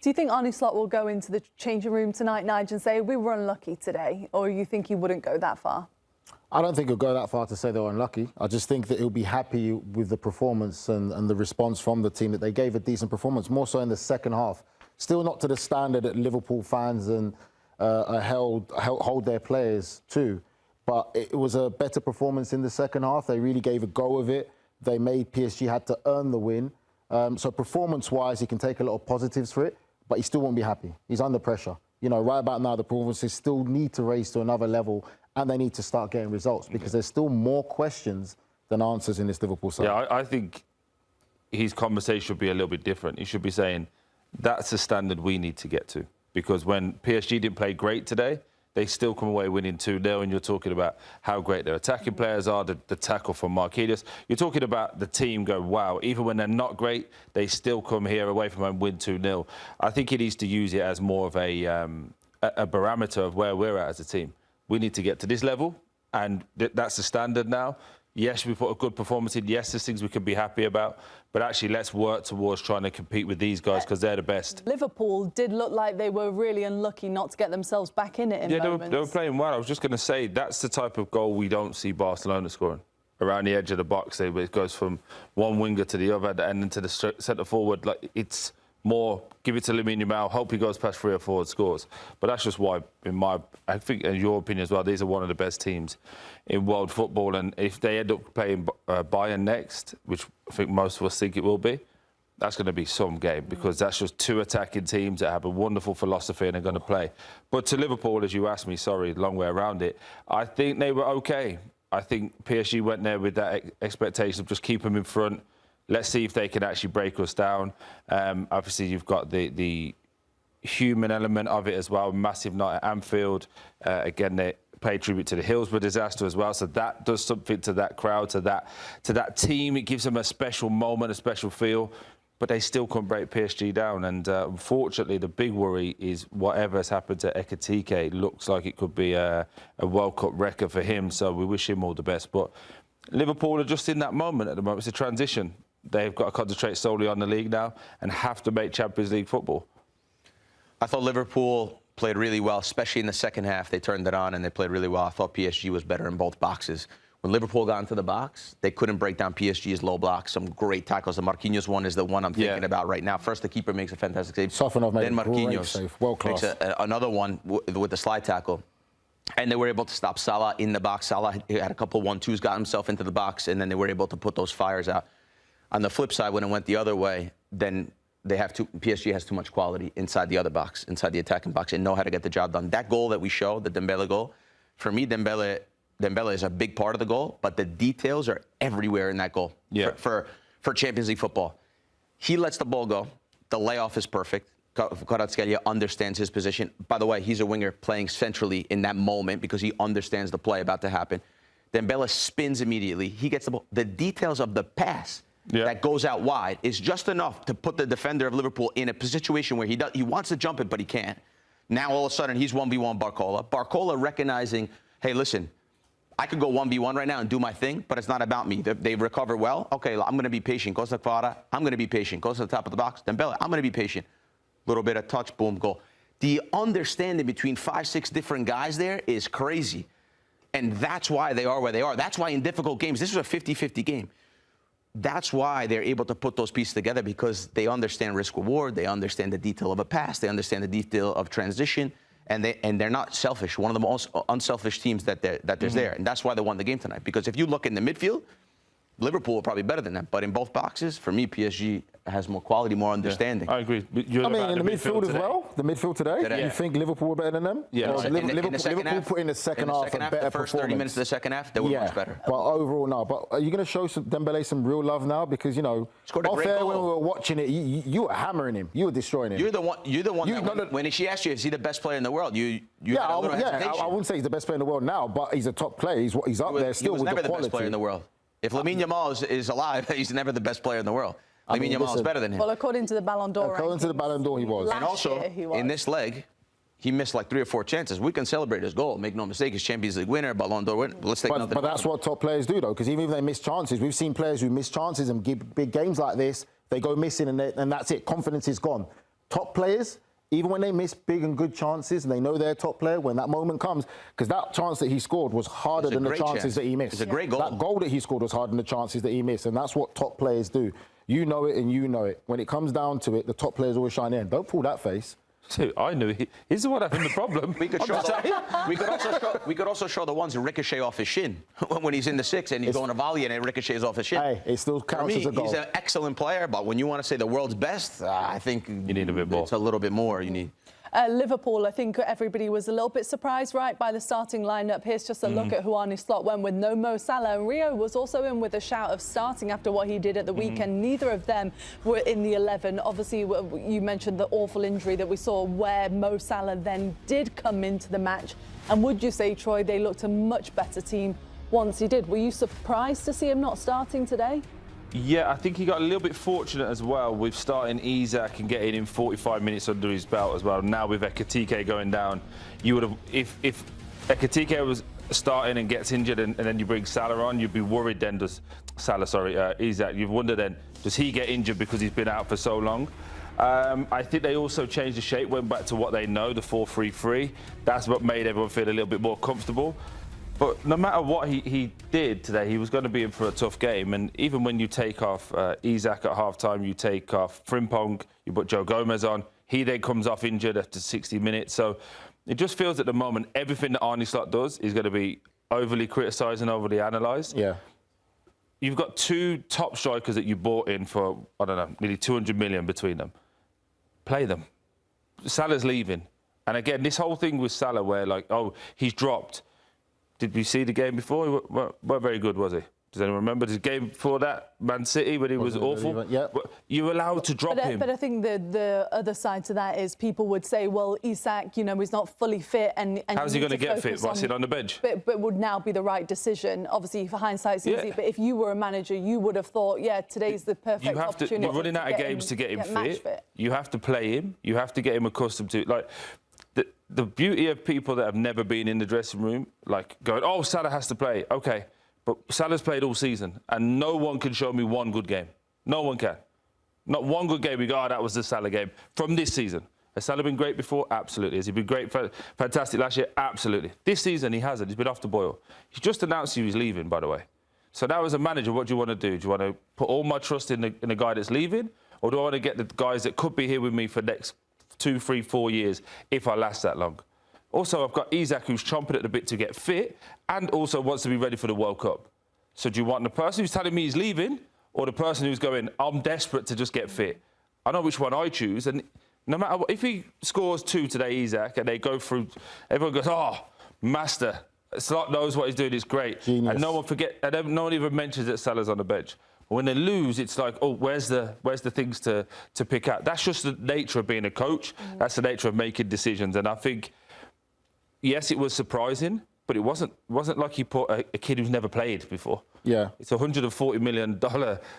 Do you think Arne Slot will go into the changing room tonight, Nigel, and say, we were unlucky today? Or you think he wouldn't go that far? I don't think he'll go that far to say they were unlucky. I just think that he'll be happy with the performance and the response from the team, that they gave a decent performance, more so in the second half. Still not to the standard that Liverpool fans and hold their players to. But it was a better performance in the second half. They really gave a go of it. They made PSG had to earn the win. So performance-wise, he can take a lot of positives for it, but he still won't be happy. He's under pressure. You know, right about now, the performances still need to raise to another level, and they need to start getting results, because there's still more questions than answers in this Liverpool side. Yeah, I think his conversation should be a little bit different. He should be saying, that's the standard we need to get to. Because when PSG didn't play great today, they still come away winning 2-0, and you're talking about how great their attacking players are, the tackle from Marquinhos. You're talking about the team going, wow, even when they're not great, they still come here away from home and win 2-0. I think he needs to use it as more of a barometer of where we're at as a team. We need to get to this level, and that's the standard now. Yes, we put a good performance in. Yes, there's things we can be happy about. But actually, let's work towards trying to compete with these guys, because they're the best. Liverpool did look like they were really unlucky not to get themselves back in it in moments. They were playing well. I was just going to say, that's the type of goal we don't see Barcelona scoring. Around the edge of the box, it goes from one winger to the other and then to the centre forward. Like, it's more, give it to Lamine Yamal, hope he goes past 3 or 4 and scores. But that's just why, I think, in your opinion as well, these are one of the best teams in world football. And if they end up playing Bayern next, which I think most of us think it will be, that's going to be some game, because that's just 2 attacking teams that have a wonderful philosophy and are going to play. But to Liverpool, as you asked me, sorry, long way around it, I think they were OK. I think PSG went there with that expectation of just keep them in front. Let's see if they can actually break us down. Obviously, you've got the human element of it as well. Massive night at Anfield. Again, they pay tribute to the Hillsborough disaster as well. So that does something to that crowd, to that team. It gives them a special moment, a special feel. But they still couldn't break PSG down. And unfortunately, the big worry is whatever has happened to Ekitike. It looks like it could be a World Cup record for him. So we wish him all the best. But Liverpool are just in that moment at the moment. It's a transition. They've got to concentrate solely on the league now and have to make Champions League football. I thought Liverpool played really well, especially in the second half. They turned it on and they played really well. I thought PSG was better in both boxes. When Liverpool got into the box, they couldn't break down PSG's low blocks. Some great tackles. The Marquinhos one is the one I'm thinking about right now. First, the keeper makes a fantastic save. Sofanov made then Marquinhos makes another one with the slide tackle. And they were able to stop Salah in the box. Salah had a couple 1-2s, got himself into the box, and then they were able to put those fires out. On the flip side, when it went the other way, then PSG has too much quality inside the other box, inside the attacking box, and know how to get the job done. That goal that we showed, the Dembele goal, for me, Dembele is a big part of the goal, but the details are everywhere in that goal for Champions League football. He lets the ball go. The layoff is perfect. Kvaratskhelia understands his position. By the way, he's a winger playing centrally in that moment because he understands the play about to happen. Dembele spins immediately. He gets the ball. The details of the pass that goes out wide is just enough to put the defender of Liverpool in a situation where he wants to jump it, but he can't. Now, all of a sudden, he's 1v1 Barcola. Barcola recognizing, hey, listen, I could go 1v1 right now and do my thing, but it's not about me. They recover well. Okay, I'm going to be patient. Goes to Kvara. I'm going to be patient. Goes to the top of the box. Dembele, I'm going to be patient. Little bit of touch, boom, goal. The understanding between 5-6 different guys there is crazy. And that's why they are where they are. That's why in difficult games, this was a 50-50 game. That's why they're able to put those pieces together, because they understand risk-reward, they understand the detail of a pass, they understand the detail of transition, and they're not selfish. One of the most unselfish teams that there's there. And that's why they won the game tonight. Because if you look in the midfield, Liverpool are probably better than them. But in both boxes, for me, PSG has more quality, more understanding. Yeah, I agree. I mean, in the midfield as well, the midfield today, you think Liverpool were better than them? Yeah. Liverpool put in the second half a better the first 30 minutes of the second half, they were much better. But overall, no. But are you going to show Dembele some real love now? Because, you know, off air when we were watching it, you were hammering him. You were destroying him. You're the one that when she asked you, is he the best player in the world, you had a little hesitation. I wouldn't say he's the best player in the world now, but he's a top player. He's up there still with the quality. He was never the best player in the world. If Lamine Yamal is alive, he's never the best player in the world. Lamine Yamal is better than him. Well, according to the Ballon d'Or. According to the Ballon d'Or, he was. And also, in this leg, he missed like 3 or 4 chances. We can celebrate his goal. Make no mistake, he's Champions League winner, Ballon d'Or winner. Let's take nothing. But that's what top players do, though, because even if they miss chances, we've seen players who miss chances and give big games like this, they go missing and that's it. Confidence is gone. top players, even when they miss big and good chances and they know they're a top player, when that moment comes, because that chance that he scored was harder than the chances that he missed. It's a great goal. That goal that he scored was harder than the chances that he missed, and that's what top players do. You know it and you know it. When it comes down to it, the top players always shine in. Don't pull that face. So I knew he's the one having the problem. We could also show the ones who ricochet off his shin when he's in the six and he's going to volley and it ricochets off his shin. Hey, it still counts as a goal. He's an excellent player, but when you want to say the world's best, I think you need a bit more. It's a little bit more you need. Liverpool, I think everybody was a little bit surprised, right, by the starting lineup. Here's just a look at who Arne Slot went with. No Mo Salah, and Rio was also in with a shout of starting after what he did at the weekend. Neither of them were in the 11. Obviously, you mentioned the awful injury that we saw where Mo Salah then did come into the match. And would you say, Troy, they looked a much better team once he did? Were you surprised to see him not starting today? Yeah, I think he got a little bit fortunate as well with starting Isak and getting him 45 minutes under his belt as well. Now with Ekitike going down, you would have, if Ekitike was starting and gets injured and then you bring Salah on, you'd be worried then, Isak, you've wondered then, does he get injured because he's been out for so long? I think they also changed the shape, went back to what they know, the 4-3-3. That's what made everyone feel a little bit more comfortable. But no matter what he did today, he was going to be in for a tough game. And even when you take off Isak at half-time, you take off Frimpong, you put Joe Gomez on, he then comes off injured after 60 minutes. So it just feels at the moment everything that Arne Slot does is going to be overly criticised and overly analysed. Yeah. You've got two top strikers that you bought in for, I don't know, nearly 200 million between them. Play them. Salah's leaving. And again, this whole thing with Salah where, like, oh, he's dropped. Did we see the game before? He weren't very good, was he? Does anyone remember the game before that, Man City, when he was awful? Yeah. You're allowed to drop him. But I think the other side to that is people would say, well, Isak, you know, he's not fully fit. And how's he going to get fit? By sitting on the bench? But would now be the right decision. Obviously, for hindsight's easy. But if you were a manager, you would have thought, yeah, today's the perfect opportunity. You're running out of games to get him fit. You have to play him. You have to get him accustomed to, like, the beauty of people that have never been in the dressing room, like going, oh, Salah has to play. OK, but Salah's played all season and no one can show me one good game. No one can. Not one good game we go, oh, that was the Salah game from this season. Has Salah been great before? Absolutely. Has he been great, fantastic last year? Absolutely. This season he hasn't. He's been off the boil. He's just announced he's leaving, by the way. So now as a manager, what do you want to do? Do you want to put all my trust in the guy that's leaving? Or do I want to get the guys that could be here with me for the next 2, 3, 4 years if I last that long? Also, I've got Isak who's chomping at the bit to get fit and also wants to be ready for the World Cup. So do you want the person who's telling me he's leaving or the person who's going, I'm desperate to just get fit? I know which one I choose. And no matter what, if he scores 2 today, Isak, and they go through, everyone goes, oh, master. Slot knows what he's doing, it's great. Genius. And no one even mentions that Salah's on the bench. But when they lose, it's like, oh, where's the things to pick out? That's just the nature of being a coach. That's the nature of making decisions. And I think, yes, it was surprising, but it wasn't like he put a kid who's never played before. Yeah. It's a $140 million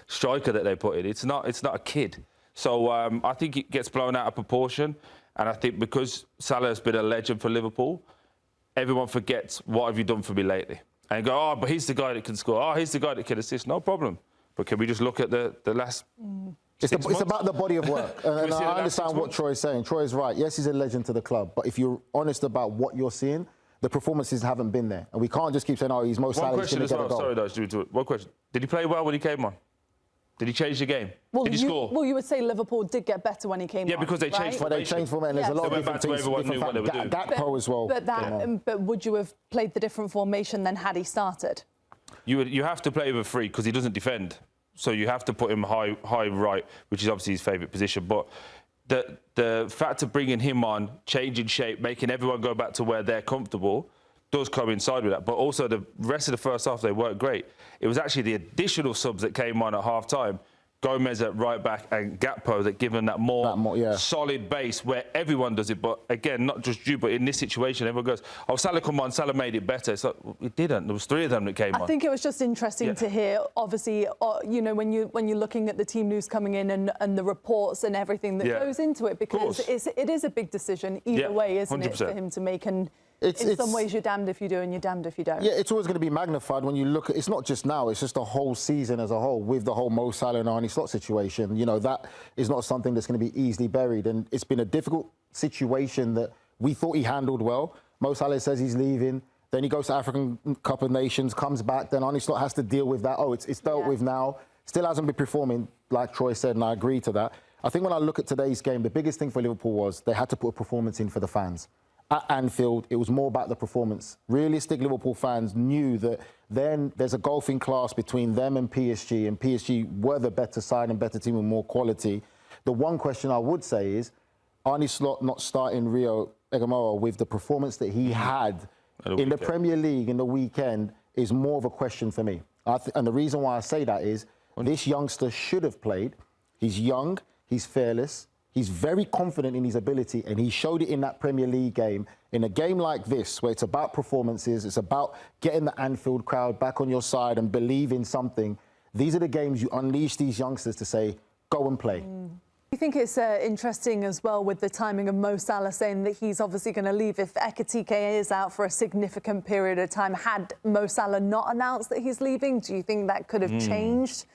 striker that they put in. It's not a kid. So I think it gets blown out of proportion. And I think because Salah has been a legend for Liverpool, everyone forgets, what have you done for me lately? And go, oh, but he's the guy that can score. Oh, he's the guy that can assist. No problem. But can we just look at the last... It's about the body of work. And I understand what Troy's saying. Troy's right. Yes, he's a legend to the club. But if you're honest about what you're seeing, the performances haven't been there. And we can't just keep saying, oh, he's Mo Salah, he's going to get a goal. Sorry, though, one question. Did he play well when he came on? Did he change the game? Did he score? Well, you would say Liverpool did get better when he came on. Yeah, because they changed formation. Well, they changed formation. There's a lot of different things. Gakpo as well. But would you have played the different formation than had he started? You have to play with a 3 because he doesn't defend. So you have to put him high right, which is obviously his favourite position. But the fact of bringing him on, changing shape, making everyone go back to where they're comfortable, does coincide with that. But also the rest of the first half, they weren't great. It was actually the additional subs that came on at half-time, Gomez at right back and Gakpo that given that more solid base where everyone does it. But again, not just you, but in this situation, everyone goes, oh, Salah come on, Salah made it better. It's like, it didn't. There was 3 of them that came on. I think it was just interesting to hear, obviously, you know, when you're looking at the team news coming in and the reports and everything that goes into it, because it is a big decision either way, isn't 100%. It, for him to make. And In some ways, you're damned if you do and you're damned if you don't. Yeah, it's always going to be magnified when you look at, it's not just now, it's just the whole season as a whole with the whole Mo Salah and Arne Slot situation. You know, that is not something that's going to be easily buried. And it's been a difficult situation that we thought he handled well. Mo Salah says he's leaving. Then he goes to African Cup of Nations, comes back. Then Arne Slot has to deal with that. Oh, it's dealt with now. Still hasn't been performing, like Troy said, and I agree to that. I think when I look at today's game, the biggest thing for Liverpool was they had to put a performance in for the fans. At Anfield, it was more about the performance. Realistic Liverpool fans knew that then there's a golfing class between them and PSG were the better side and better team with more quality. The one question I would say is, Arne Slot not starting Reo Coker with the performance that he had in the Premier League in the weekend is more of a question for me. And the reason why I say that is, this youngster should have played. He's young, he's fearless, he's very confident in his ability, and he showed it in that Premier League game. In a game like this, where it's about performances, it's about getting the Anfield crowd back on your side and believe in something, these are the games you unleash these youngsters to say, go and play. You think it's interesting as well with the timing of Mo Salah saying that he's obviously going to leave if Ekitike is out for a significant period of time. Had Mo Salah not announced that he's leaving, do you think that could have changed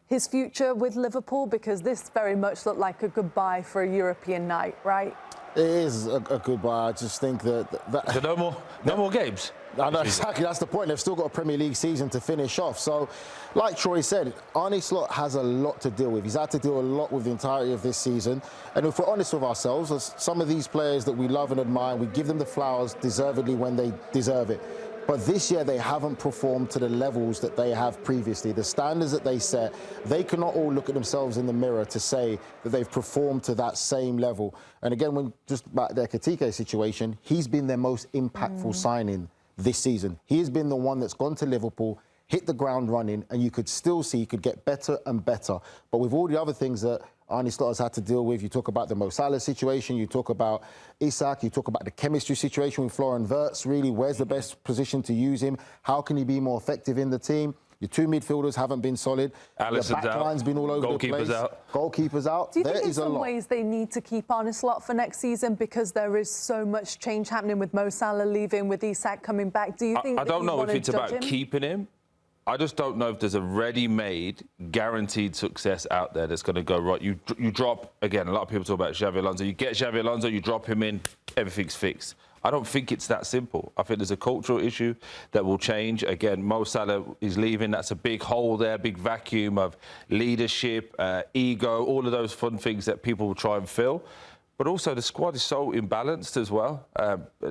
his future with Liverpool? Because this very much looked like a goodbye for a European night, right? It is a goodbye. I just think that So no more games. I know, exactly, that's the point. They've still got a Premier League season to finish off. So, like Troy said, Arne Slot has a lot to deal with. He's had to deal a lot with the entirety of this season. And if we're honest with ourselves, as some of these players that we love and admire, we give them the flowers deservedly when they deserve it. But this year, they haven't performed to the levels that they have previously. The standards that they set, they cannot all look at themselves in the mirror to say that they've performed to that same level. And again, when just about the Ekitike situation, he's been their most impactful signing this season. He has been the one that's gone to Liverpool, hit the ground running, and you could still see he could get better and better. But with all the other things that Arne Slot has had to deal with, you talk about the Mo Salah situation, you talk about Isak, you talk about the chemistry situation with Florian Wirtz, really, where's the best position to use him? How can he be more effective in the team? Your two midfielders haven't been solid. Alisson's the back line's been all over the place. Goalkeeper's out. Do you think in some ways they need to keep Arne Slot for next season because there is so much change happening with Mo Salah leaving, with Isak coming back? Do you think I don't know if it's about keeping him. I just don't know if there's a ready-made, guaranteed success out there that's going to go right. You drop, again, a lot of people talk about Xabi Alonso. You get Xabi Alonso, you drop him in, everything's fixed. I don't think it's that simple. I think there's a cultural issue that will change. Again, Mo Salah is leaving. That's a big hole there, big vacuum of leadership, ego, all of those fun things that people will try and fill. But also the squad is so imbalanced as well.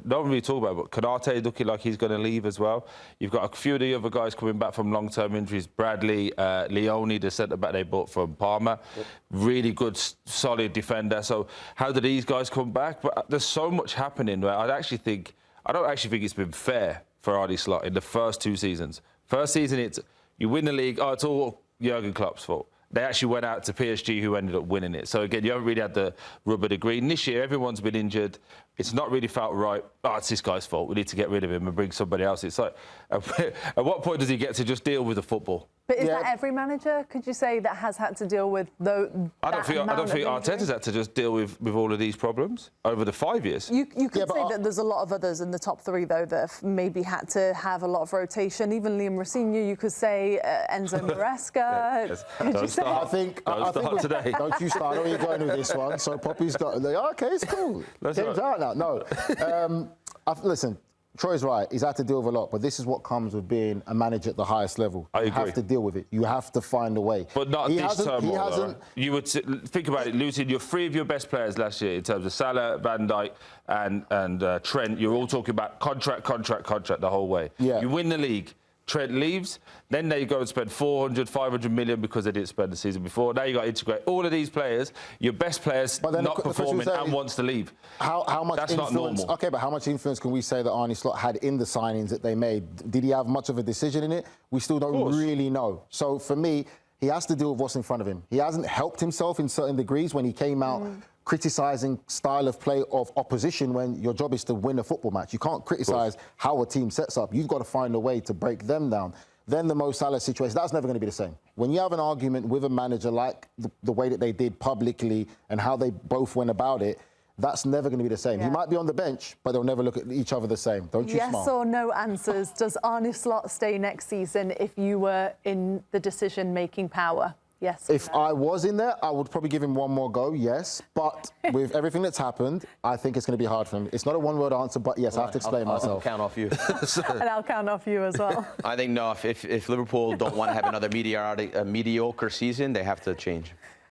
No one really talk about it, but Konate is looking like he's going to leave as well. You've got a few of the other guys coming back from long-term injuries. Bradley, Leone, the centre-back they bought from Parma. Yep. Really good, solid defender. So how do these guys come back? But there's so much happening where I don't actually think it's been fair for Arne Slot in the first two seasons. First season, it's you win the league, it's all Jurgen Klopp's fault. They actually went out to PSG, who ended up winning it. So, again, you haven't really had the rubber the green. This year, everyone's been injured. It's not really felt right. It's this guy's fault. We need to get rid of him and bring somebody else. It's like, at what point does he get to just deal with the football? But is that every manager, could you say, that has had to deal with I don't think Arteta's had to just deal with all of these problems over the 5 years. You could say that there's a lot of others in the top three, though, that have maybe had to have a lot of rotation. Even Liam Rossini, you could say Enzo Maresca. Could you say? I think today. Don't you start. I know where you're going with this one. So Poppy's got, OK, it's cool. Game's out now. No. Listen. Troy's right. He's had to deal with a lot, but this is what comes with being a manager at the highest level. I agree. You have to deal with it. You have to find a way. But not this turmoil. You would think about it, losing your three of your best players last year in terms of Salah, Van Dijk, and Trent. You're all talking about contract the whole way. Yeah. You win the league. Trent leaves, then they go and spend 400, 500 million because they didn't spend the season before. Now you got to integrate all of these players, your best players not performing and wants to leave. How much That's influence? not normal. OK, but how much influence can we say that Arne Slot had in the signings that they made? Did he have much of a decision in it? We still don't really know. So for me, he has to deal with what's in front of him. He hasn't helped himself in certain degrees when he came out criticising style of play of opposition when your job is to win a football match. You can't criticise how a team sets up. You've got to find a way to break them down. Then the Mo Salah situation, that's never going to be the same. When you have an argument with a manager like the way that they did publicly and how they both went about it, that's never going to be the same. Yeah. He might be on the bench, but they'll never look at each other the same. Don't you Yes smile? or no answers. Does Arne Slot stay next season if you were in the decision-making power? Yes. If I was in there, I would probably give him one more go, yes. But with everything that's happened, I think it's going to be hard for him. It's not a one-word answer, but yes, I have to explain I'll myself. count off you. And I'll count off you as well. I think, no, if Liverpool don't want to have another mediocre season, they have to change.